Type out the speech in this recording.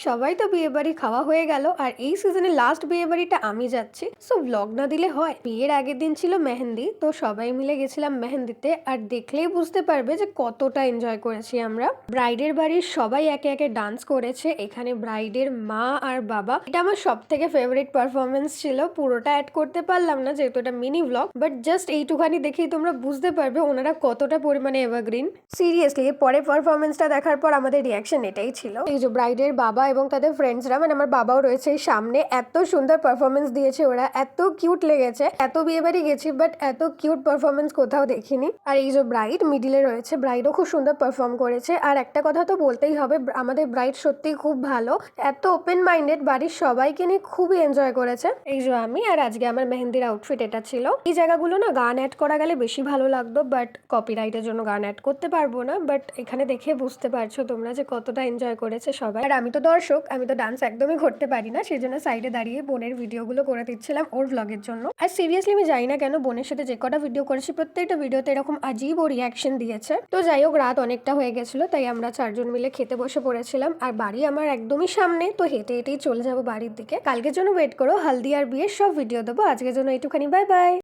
সবাই তো বিয়ে বাড়ি খাওয়া হয়ে গেল আর এই সিজনে লাস্ট বিয়ে বাড়িটা আমি যাচ্ছি। সো ব্লগ না দিলে হয়? বিয়ের আগের দিন ছিল মেহেন্দি, তো সবাই মিলে গেছিলাম মেহেন্দিতে। আর দেখলেই বুঝতে পারবে যে কতটা এনজয় করেছি আমরা। ব্রাইডের বাড়ির সবাই একে একে ডান্স করেছে। এখানে ব্রাইডের মা আর বাবা, এটা আমার সব থেকে ফেভারিট পারফরমেন্স ছিল। পুরোটা অ্যাড করতে পারলাম না যেহেতু এটা মিনি ব্লগ, বাট জাস্ট এইটুখানি দেখেই তোমরা বুঝতে পারবে ওনারা কতটা পরিমাণে এভারগ্রিন। সিরিয়াসলি পরে পারফরমেন্সটা দেখার পর আমাদের রিয়াকশন এটাই ছিল। এই যে ব্রাইডের বাবা এবং তাদের ফ্রেন্ডসরা, মানে আমার বাবাও রয়েছে এই সামনে, এত সুন্দর পারফরমেন্স দিয়েছে ওরা, এত কিউট লেগেছে। এত বিয়ে বাড়ি গেছি বাট এত কিউট পারফরমেন্স কোথাও দেখিনি। আর এই যে ব্রাইড মিডিলে রয়েছে, ব্রাইডও খুব সুন্দর পারফর্ম করেছে। আর একটা কথা তো বলতেই হবে, আমাদের ব্রাইড সত্যি খুব ভালো, এত ওপেন মাইন্ডেড, বাড়ির সবাইকে নিয়ে খুবই এনজয় করেছে। এই যে আমি আর আজকে আমার মেহেন্দির আউটফিট এটা ছিল। এই জায়গাগুলো না গান অ্যাড করা গেলে বেশি ভালো লাগতো, বাট কপিরাইটের জন্য গান অ্যাড করতে পারবো না। বাট এখানে দেখে বুঝতে পারছো তোমরা যে কতটা এনজয় করেছে সবাই। আর আমি তো দর্শক, আমি তো ডান্স একদমই করতে পারি না, সেই জন্য সাইডে দাঁড়িয়ে বোনের ভিডিওগুলো করে দিচ্ছিলাম ওর ভ্লগের জন্য। আর সিরিয়াসলি আমি জানি না কেন বোনের সাথে যে কটা ভিডিও করেছি প্রত্যেকটা ভিডিওতে এরকম আজীব ও রিয়াকশন দিয়েছে। তো যাই হোক, রাত অনেকটা হয়ে গেছিল, তাই আমরা চারজন মিলে খেতে বসে পড়েছিলাম। আর বাড়ি আমার একদমই সামনে, তো হেঁটে হেঁটেই চলে যাবো বাড়ির দিকে। কালকের জন্য ওয়েট করো, হালদি আর বিয়ের সব ভিডিও দেবো। আজকের জন্য এইটুখানি, বাই বাই।